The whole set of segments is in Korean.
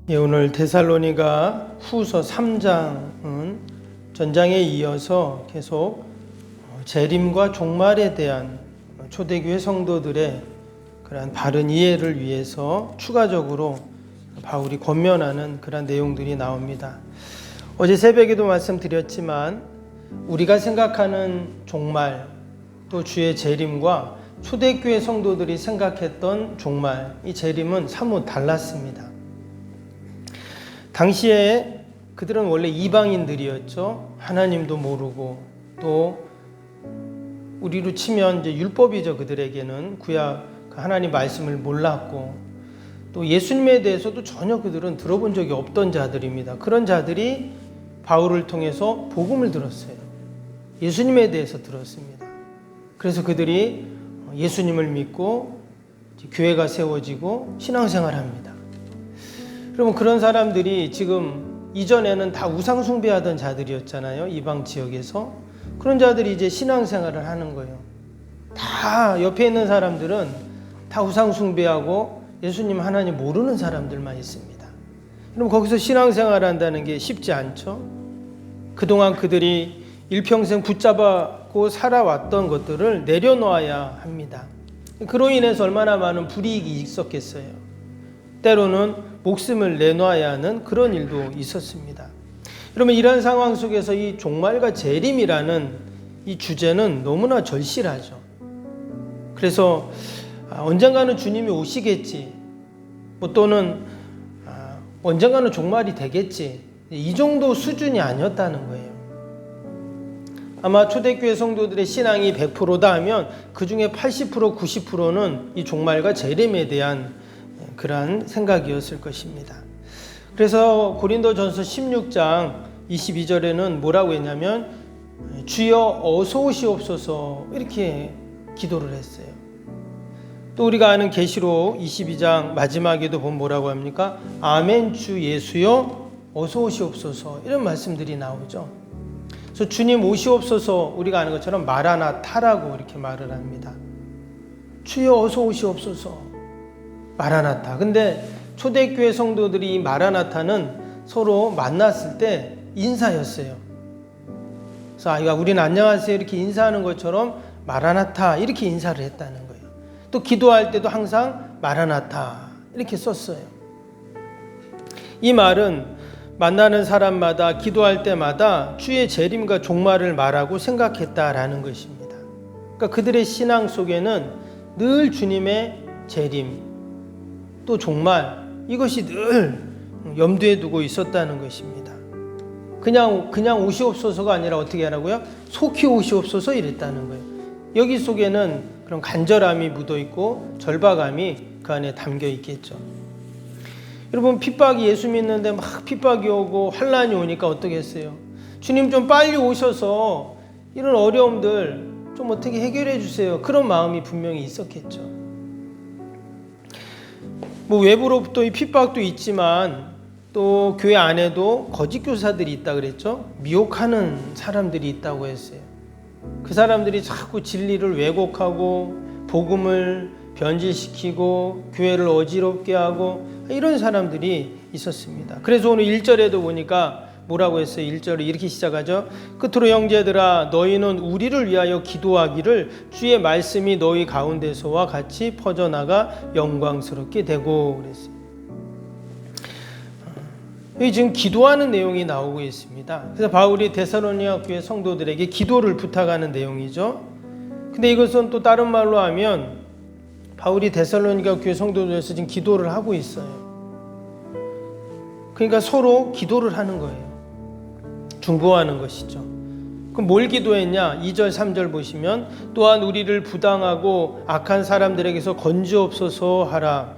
오늘 데살로니가 후서 3장은 전장에 이어서 계속 재림과 종말에 대한 초대교회 성도들의 그러한 바른 이해를 위해서 추가적으로 바울이 권면하는 그런 내용들이 나옵니다. 어제 새벽에도 말씀드렸지만 우리가 생각하는 종말 또 주의 재림과 초대교회 성도들이 생각했던 종말, 이 재림은 사뭇 달랐습니다. 당시에 그들은 원래 이방인들이었죠. 하나님도 모르고 또 우리로 치면 이제 율법이죠. 그들에게는 구약 하나님 말씀을 몰랐고 또 예수님에 대해서도 전혀 그들은 들어본 적이 없던 자들입니다. 그런 자들이 바울을 통해서 복음을 들었어요. 예수님에 대해서 들었습니다. 그래서 그들이 예수님을 믿고 교회가 세워지고 신앙생활합니다. 그러면 그런 사람들이 지금 이전에는 다 우상 숭배하던 자들이었잖아요. 이방 지역에서. 그런 자들이 이제 신앙생활을 하는 거예요. 다 옆에 있는 사람들은 다 우상 숭배하고 예수님 하나님 모르는 사람들만 있습니다. 그럼 거기서 신앙생활을 한다는 게 쉽지 않죠. 그동안 그들이 일평생 붙잡고 살아왔던 것들을 내려놓아야 합니다. 그로 인해서 얼마나 많은 불이익이 있었겠어요. 때로는 목숨을 내놔야 하는 그런 일도 있었습니다. 그러면 이런 상황 속에서 이 종말과 재림이라는 이 주제는 너무나 절실하죠. 그래서 언젠가는 주님이 오시겠지, 또는 언젠가는 종말이 되겠지, 이 정도 수준이 아니었다는 거예요. 아마 초대교회 성도들의 신앙이 100%다 하면 그 중에 80%, 90%는 이 종말과 재림에 대한 그러한 생각이었을 것입니다. 그래서 고린도전서 16장 22절에는 뭐라고 했냐면 주여 어서 오시옵소서 이렇게 기도를 했어요. 또 우리가 아는 계시록 22장 마지막에도 보면 뭐라고 합니까? 아멘 주 예수여 어서 오시옵소서 이런 말씀들이 나오죠. 그래서 주님 오시옵소서 우리가 아는 것처럼 마라나타라고 이렇게 말을 합니다. 주여 어서 오시옵소서 마라나타. 근데 초대교회 성도들이 이 마라나타는 서로 만났을 때 인사였어요. 그래서 우리는 안녕하세요 이렇게 인사하는 것처럼 마라나타 이렇게 인사를 했다는 거예요. 또 기도할 때도 항상 마라나타 이렇게 썼어요. 이 말은 만나는 사람마다 기도할 때마다 주의 재림과 종말을 말하고 생각했다라는 것입니다. 그러니까 그들의 신앙 속에는 늘 주님의 재림 또 종말 이것이 늘 염두에 두고 있었다는 것입니다. 그냥 오시옵소서가 아니라 어떻게 하라고요? 속히 오시옵소서 이랬다는 거예요. 여기 속에는 그런 간절함이 묻어 있고 절박함이 그 안에 담겨 있겠죠. 여러분 핍박이 예수 믿는데 막 핍박이 오고 환난이 오니까 어떻게 했어요? 주님 좀 빨리 오셔서 이런 어려움들 좀 어떻게 해결해 주세요. 그런 마음이 분명히 있었겠죠. 외부로부터 이 핍박도 있지만 또 교회 안에도 거짓 교사들이 있다 그랬죠. 미혹하는 사람들이 있다고 했어요. 그 사람들이 자꾸 진리를 왜곡하고 복음을 변질시키고 교회를 어지럽게 하고 이런 사람들이 있었습니다. 그래서 오늘 1절에도 보니까 뭐라고 했어요? 1절을 이렇게 시작하죠. 끝으로 형제들아 너희는 우리를 위하여 기도하기를 주의 말씀이 너희 가운데서와 같이 퍼져나가 영광스럽게 되고 그랬어요. 여기 지금 기도하는 내용이 나오고 있습니다. 그래서 바울이 데살로니가 교회 성도들에게 기도를 부탁하는 내용이죠. 근데 이것은 또 다른 말로 하면 바울이 데살로니가 교회 성도들에서 지금 기도를 하고 있어요. 그러니까 서로 기도를 하는 거예요. 중보하는 것이죠. 그럼 뭘 기도했냐? 2절 3절 보시면 또한 우리를 부당하고 악한 사람들에게서 건지옵소서 하라.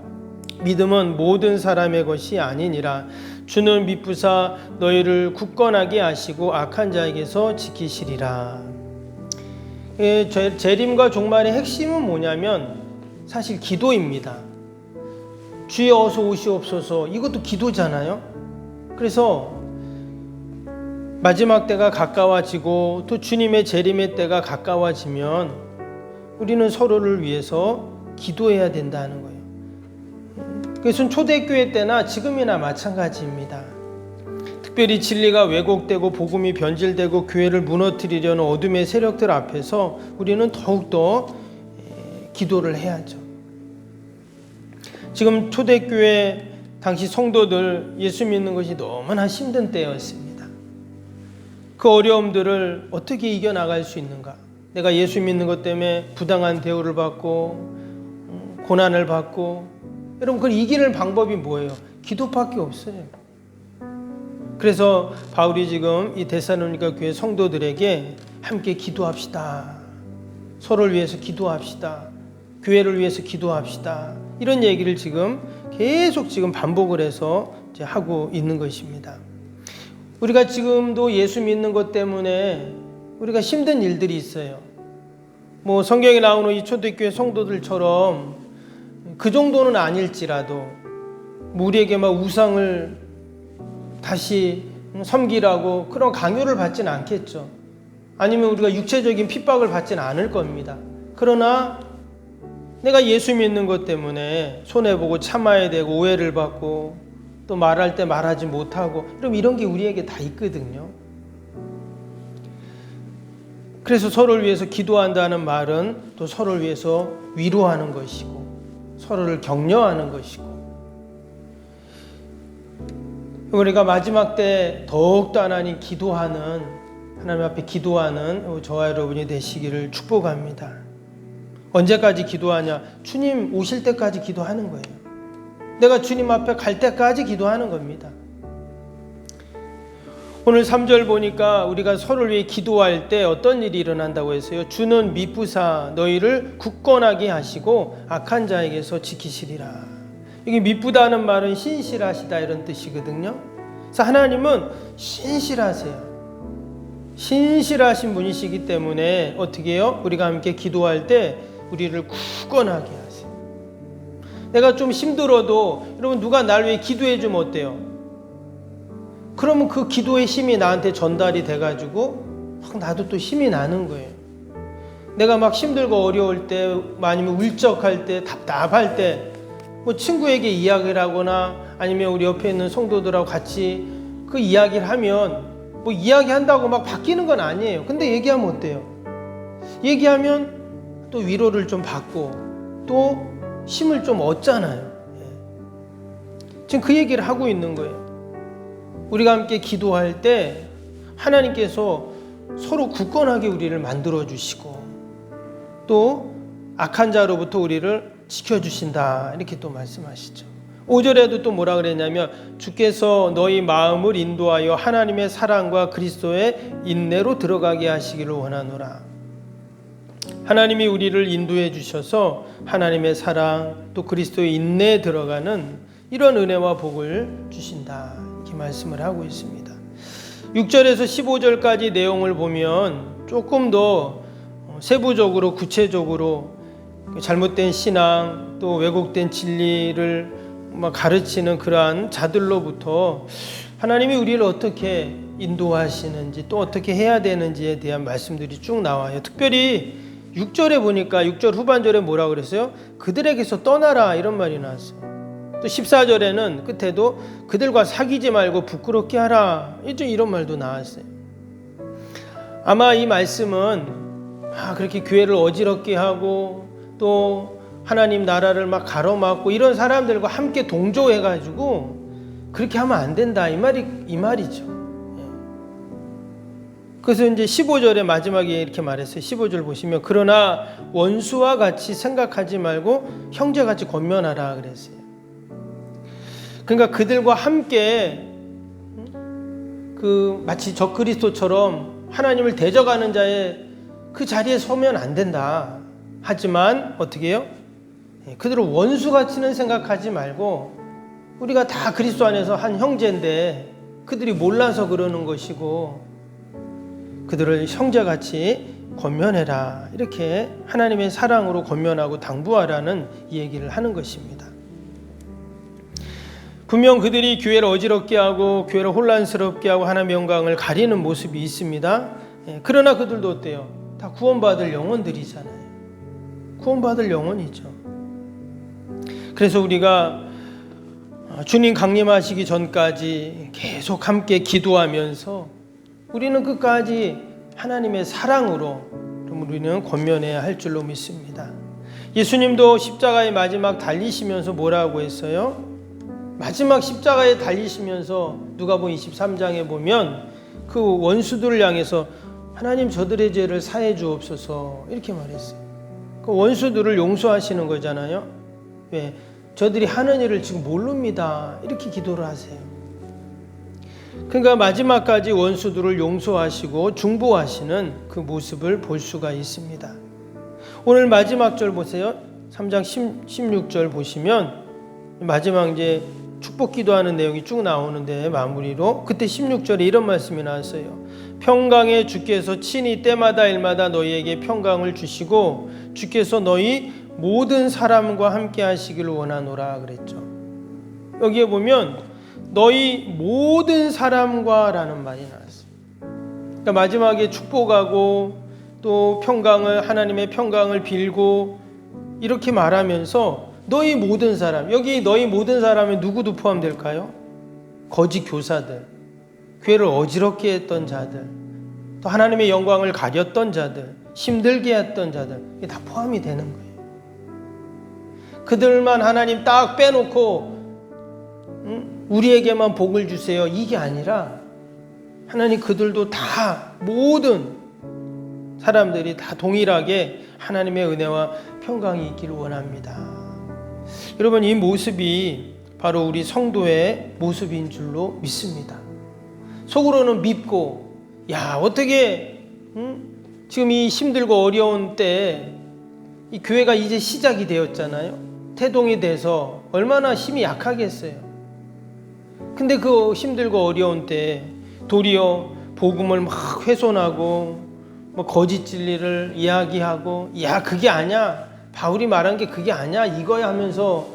믿음은 모든 사람의 것이 아니니라. 주는 미쁘사 너희를 굳건하게 하시고 악한 자에게서 지키시리라. 재림과 종말의 핵심은 뭐냐면 사실 기도입니다. 주여 어서 오시옵소서 이것도 기도잖아요. 그래서 마지막 때가 가까워지고 또 주님의 재림의 때가 가까워지면 우리는 서로를 위해서 기도해야 된다는 거예요. 그것은 초대교회 때나 지금이나 마찬가지입니다. 특별히 진리가 왜곡되고 복음이 변질되고 교회를 무너뜨리려는 어둠의 세력들 앞에서 우리는 더욱더 기도를 해야죠. 지금 초대교회 당시 성도들 예수 믿는 것이 너무나 힘든 때였습니다. 그 어려움들을 어떻게 이겨나갈 수 있는가? 내가 예수 믿는 것 때문에 부당한 대우를 받고 고난을 받고, 여러분 그걸 이기는 방법이 뭐예요? 기도밖에 없어요. 그래서 바울이 지금 이 데살로니가 교회 성도들에게 함께 기도합시다. 서로를 위해서 기도합시다. 교회를 위해서 기도합시다. 이런 얘기를 지금 계속 지금 반복을 해서 이제 하고 있는 것입니다. 우리가 지금도 예수 믿는 것 때문에 우리가 힘든 일들이 있어요. 뭐 성경에 나오는 이 초대교회 성도들처럼 그 정도는 아닐지라도 우리에게 막 우상을 다시 섬기라고 그런 강요를 받지는 않겠죠. 아니면 우리가 육체적인 핍박을 받지는 않을 겁니다. 그러나 내가 예수 믿는 것 때문에 손해보고 참아야 되고 오해를 받고 또 말할 때 말하지 못하고 이런 게 우리에게 다 있거든요. 그래서 서로를 위해서 기도한다는 말은 또 서로를 위해서 위로하는 것이고 서로를 격려하는 것이고, 우리가 마지막 때 더욱더 하나님 앞에 기도하는 저와 여러분이 되시기를 축복합니다. 언제까지 기도하냐? 주님 오실 때까지 기도하는 거예요. 내가 주님 앞에 갈 때까지 기도하는 겁니다. 오늘 3절 보니까 우리가 서로를 위해 기도할 때 어떤 일이 일어난다고 했어요? 주는 미쁘사 너희를 굳건하게 하시고 악한 자에게서 지키시리라. 여기 미쁘다는 말은 신실하시다 이런 뜻이거든요. 그래서 하나님은 신실하세요. 신실하신 분이시기 때문에 어떻게 해요? 우리가 함께 기도할 때 우리를 굳건하게 하세요. 내가 좀 힘들어도 여러분 누가 날 위해 기도해 주면 어때요? 그러면 그 기도의 힘이 나한테 전달이 돼가지고 막 나도 또 힘이 나는 거예요. 내가 막 힘들고 어려울 때, 아니면 울적할 때, 답답할 때 뭐 친구에게 이야기를 하거나 아니면 우리 옆에 있는 성도들하고 같이 그 이야기를 하면 뭐 이야기한다고 막 바뀌는 건 아니에요. 근데 얘기하면 어때요? 얘기하면 또 위로를 좀 받고 또 힘을 좀 얻잖아요. 지금 그 얘기를 하고 있는 거예요. 우리가 함께 기도할 때 하나님께서 서로 굳건하게 우리를 만들어 주시고 또 악한 자로부터 우리를 지켜주신다 이렇게 또 말씀하시죠. 5절에도 또 뭐라 그랬냐면 주께서 너희 마음을 인도하여 하나님의 사랑과 그리스도의 인내로 들어가게 하시기를 원하노라. 하나님이 우리를 인도해 주셔서 하나님의 사랑 또 그리스도의 인내에 들어가는 이런 은혜와 복을 주신다 이렇게 말씀을 하고 있습니다. 6절에서 15절까지 내용을 보면 조금 더 세부적으로 구체적으로 잘못된 신앙 또 왜곡된 진리를 가르치는 그러한 자들로부터 하나님이 우리를 어떻게 인도하시는지 또 어떻게 해야 되는지에 대한 말씀들이 쭉 나와요. 특별히 6절에 보니까 6절 후반절에 뭐라고 그랬어요? 그들에게서 떠나라 이런 말이 나왔어요. 또 14절에는 끝에도 그들과 사귀지 말고 부끄럽게 하라 이런 말도 나왔어요. 아마 이 말씀은 그렇게 교회를 어지럽게 하고 또 하나님 나라를 막 가로막고 이런 사람들과 함께 동조해가지고 그렇게 하면 안 된다 이 말이죠. 그래서 이제 15절의 마지막에 이렇게 말했어요. 15절 보시면 그러나 원수와 같이 생각하지 말고 형제같이 권면하라 그랬어요. 그러니까 그들과 함께 마치 적그리스도처럼 하나님을 대적하는 자의 그 자리에 서면 안 된다. 하지만 어떻게 해요? 그들을 원수같이는 생각하지 말고 우리가 다 그리스도 안에서 한 형제인데 그들이 몰라서 그러는 것이고 그들을 형제같이 권면해라. 이렇게 하나님의 사랑으로 권면하고 당부하라는 이 얘기를 하는 것입니다. 분명 그들이 교회를 어지럽게 하고 교회를 혼란스럽게 하고 하나님의 영광을 가리는 모습이 있습니다. 그러나 그들도 어때요? 다 구원받을 영혼들이잖아요. 구원받을 영혼이죠. 그래서 우리가 주님 강림하시기 전까지 계속 함께 기도하면서 우리는 끝까지 하나님의 사랑으로 우리는 권면해야 할 줄로 믿습니다. 예수님도 십자가의 마지막 달리시면서 뭐라고 했어요? 마지막 십자가에 달리시면서 누가복음 23장에 보면 그 원수들을 향해서 하나님 저들의 죄를 사해 주옵소서 이렇게 말했어요. 그 원수들을 용서하시는 거잖아요. 왜? 저들이 하는 일을 지금 모릅니다. 이렇게 기도를 하세요. 그러니까 마지막까지 원수들을 용서하시고 중보하시는 그 모습을 볼 수가 있습니다. 오늘 마지막 절 보세요. 3장 16절 보시면 마지막 이제 축복 기도하는 내용이 쭉 나오는데 마무리로 그때 16절에 이런 말씀이 나왔어요. 평강의 주께서 친히 때마다 일마다 너희에게 평강을 주시고 주께서 너희 모든 사람과 함께 하시기를 원하노라 그랬죠. 여기에 보면 너희 모든 사람과 라는 말이 나왔어요. 그러니까 마지막에 축복하고 또 평강을 하나님의 평강을 빌고 이렇게 말하면서 너희 모든 사람, 여기 너희 모든 사람에 누구도 포함될까요? 거짓 교사들, 교회를 어지럽게 했던 자들, 또 하나님의 영광을 가렸던 자들, 힘들게 했던 자들, 이게 다 포함이 되는 거예요. 그들만 하나님 딱 빼놓고 우리에게만 복을 주세요 이게 아니라 하나님 그들도 다 모든 사람들이 다 동일하게 하나님의 은혜와 평강이 있기를 원합니다. 여러분 이 모습이 바로 우리 성도의 모습인 줄로 믿습니다. 속으로는 믿고 야 어떻게 지금 이 힘들고 어려운 때 이 교회가 이제 시작이 되었잖아요. 태동이 돼서 얼마나 힘이 약하겠어요. 근데 그 힘들고 어려운 때 도리어 복음을 막 훼손하고 뭐 거짓 진리를 이야기하고 야 그게 아니야 바울이 말한 게 그게 아니야 이거야 하면서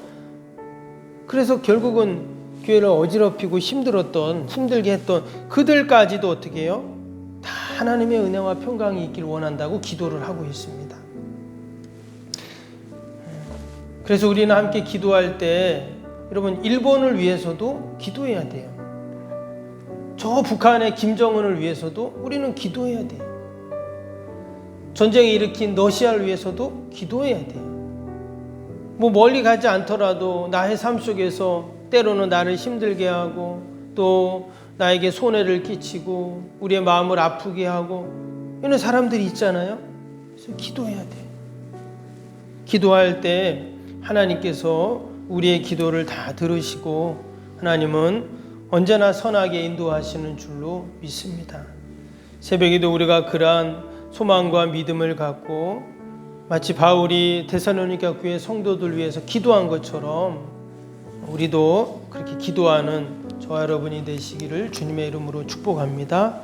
그래서 결국은 교회를 어지럽히고 힘들게 했던 그들까지도 어떻게 해요? 다 하나님의 은혜와 평강이 있기를 원한다고 기도를 하고 있습니다. 그래서 우리는 함께 기도할 때 여러분 일본을 위해서도 기도해야 돼요. 저 북한의 김정은을 위해서도 우리는 기도해야 돼요. 전쟁을 일으킨 러시아를 위해서도 기도해야 돼요. 뭐 멀리 가지 않더라도 나의 삶 속에서 때로는 나를 힘들게 하고 또 나에게 손해를 끼치고 우리의 마음을 아프게 하고 이런 사람들이 있잖아요. 그래서 기도해야 돼요. 기도할 때 하나님께서 우리의 기도를 다 들으시고 하나님은 언제나 선하게 인도하시는 줄로 믿습니다. 새벽에도 우리가 그러한 소망과 믿음을 갖고 마치 바울이 데살로니가 교회 성도들 위해서 기도한 것처럼 우리도 그렇게 기도하는 저와 여러분이 되시기를 주님의 이름으로 축복합니다.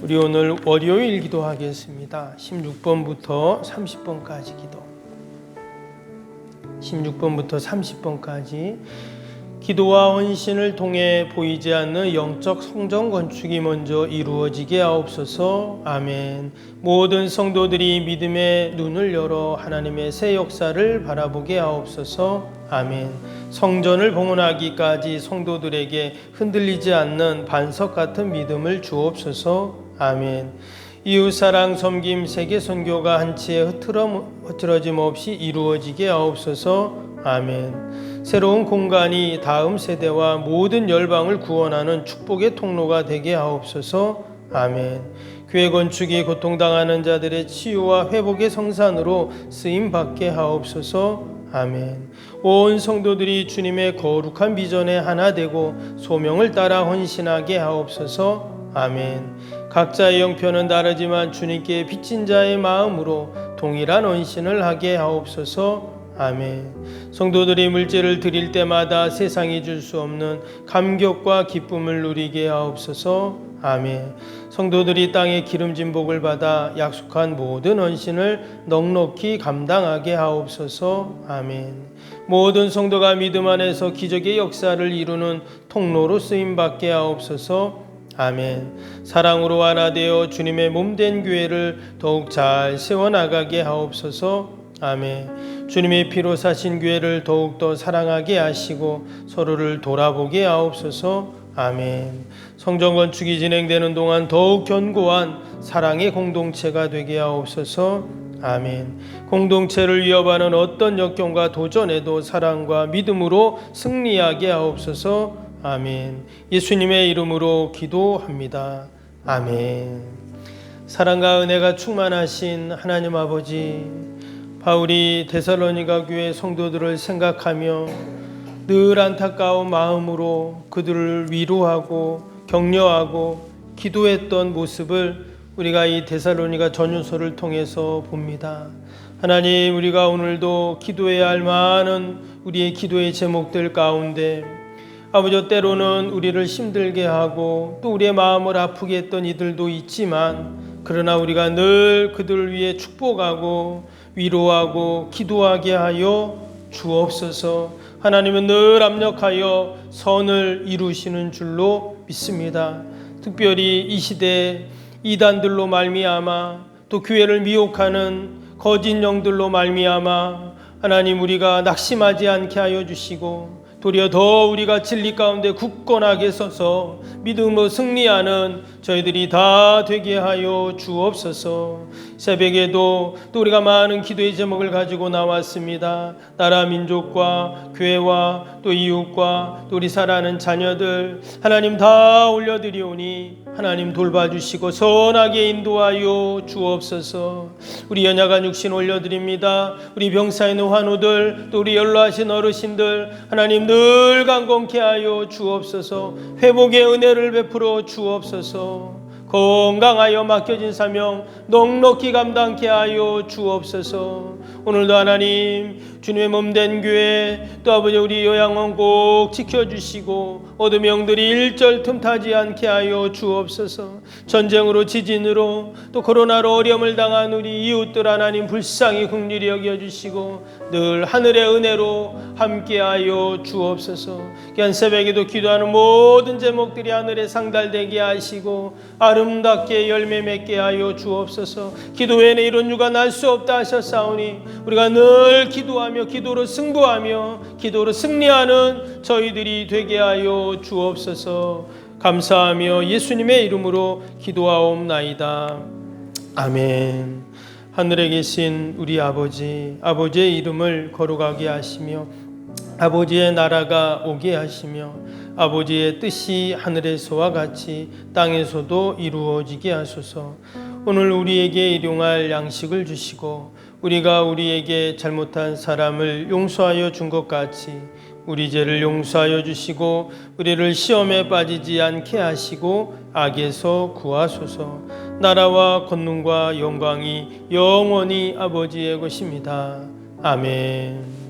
우리 오늘 월요일 기도하겠습니다. 16번부터 30번까지 기도. 16번부터 30번까지 기도와 헌신을 통해 보이지 않는 영적 성전 건축이 먼저 이루어지게 하옵소서. 아멘. 모든 성도들이 믿음의 눈을 열어 하나님의 새 역사를 바라보게 하옵소서. 아멘. 성전을 봉헌하기까지 성도들에게 흔들리지 않는 반석 같은 믿음을 주옵소서. 아멘. 이웃사랑, 섬김, 세계 선교가 한치의 흐트러짐 없이 이루어지게 하옵소서. 아멘. 새로운 공간이 다음 세대와 모든 열방을 구원하는 축복의 통로가 되게 하옵소서. 아멘. 교회 건축이 고통당하는 자들의 치유와 회복의 성산으로 쓰임받게 하옵소서. 아멘. 온 성도들이 주님의 거룩한 비전에 하나 되고 소명을 따라 헌신하게 하옵소서. 아멘. 각자의 형편은 다르지만 주님께 빚진 자의 마음으로 동일한 헌신을 하게 하옵소서. 아멘. 성도들이 물질을 드릴 때마다 세상이 줄 수 없는 감격과 기쁨을 누리게 하옵소서. 아멘. 성도들이 땅의 기름진 복을 받아 약속한 모든 헌신을 넉넉히 감당하게 하옵소서. 아멘. 모든 성도가 믿음 안에서 기적의 역사를 이루는 통로로 쓰임받게 하옵소서. 아멘. 사랑으로 하나 되어 주님의 몸된 교회를 더욱 잘 세워나가게 하옵소서. 아멘. 주님의 피로 사신 교회를 더욱더 사랑하게 하시고 서로를 돌아보게 하옵소서. 아멘. 성전 건축이 진행되는 동안 더욱 견고한 사랑의 공동체가 되게 하옵소서. 아멘. 공동체를 위협하는 어떤 역경과 도전에도 사랑과 믿음으로 승리하게 하옵소서. 아멘. 예수님의 이름으로 기도합니다. 아멘. 사랑과 은혜가 충만하신 하나님 아버지, 바울이 데살로니가 교회 성도들을 생각하며 늘 안타까운 마음으로 그들을 위로하고 격려하고 기도했던 모습을 우리가 이 데살로니가 전후서를 통해서 봅니다. 하나님, 우리가 오늘도 기도해야 할 많은 우리의 기도의 제목들 가운데 아버지, 때로는 우리를 힘들게 하고 또 우리의 마음을 아프게 했던 이들도 있지만, 그러나 우리가 늘 그들을 위해 축복하고 위로하고 기도하게 하여 주옵소서. 하나님은 늘 압력하여 선을 이루시는 줄로 믿습니다. 특별히 이 시대에 이단들로 말미암아 또 교회를 미혹하는 거짓 영들로 말미암아 하나님, 우리가 낙심하지 않게 하여 주시고 도리어 더 우리가 진리 가운데 굳건하게 서서 믿음으로 승리하는 저희들이 다 되게 하여 주옵소서. 새벽에도 또 우리가 많은 기도의 제목을 가지고 나왔습니다. 나라 민족과 교회와 또 이웃과 또 우리 사랑하는 자녀들 하나님 다 올려드리오니 하나님 돌봐주시고 선하게 인도하여 주옵소서. 우리 연약한 육신 올려드립니다. 우리 병사에 있는 환우들 또 우리 연로하신 어르신들 하나님 늘 강건케 하여 주옵소서. 회복의 은혜를 베풀어 주옵소서. 건강하여 맡겨진 사명 넉넉히 감당케 하여 주옵소서. 오늘도 하나님 주님의 몸된 교회 또 아버지 우리 요양원 꼭 지켜주시고 어둠의 영들이 일절 틈타지 않게 하여 주옵소서. 전쟁으로 지진으로 또 코로나로 어려움을 당한 우리 이웃들 하나님 불쌍히 긍휼히 여겨주시고 늘 하늘의 은혜로 함께하여 주옵소서. 귀한 새벽에도 기도하는 모든 제목들이 하늘에 상달되게 하시고 아름답게 열매 맺게 하여 주옵소서. 기도 외에는 이런 유가 날 수 없다 하셨사오니 우리가 늘 기도하며 기도로 승부하며 기도로 승리하는 저희들이 되게 하여 주옵소서. 감사하며 예수님의 이름으로 기도하옵나이다. 아멘. 하늘에 계신 우리 아버지, 아버지의 이름을 거룩하게 하시며 아버지의 나라가 오게 하시며 아버지의 뜻이 하늘에서와 같이 땅에서도 이루어지게 하소서. 오늘 우리에게 일용할 양식을 주시고 우리가 우리에게 잘못한 사람을 용서하여 준 것 같이 우리 죄를 용서하여 주시고 우리를 시험에 빠지지 않게 하시고 악에서 구하소서. 나라와 권능과 영광이 영원히 아버지의 것입니다. 아멘.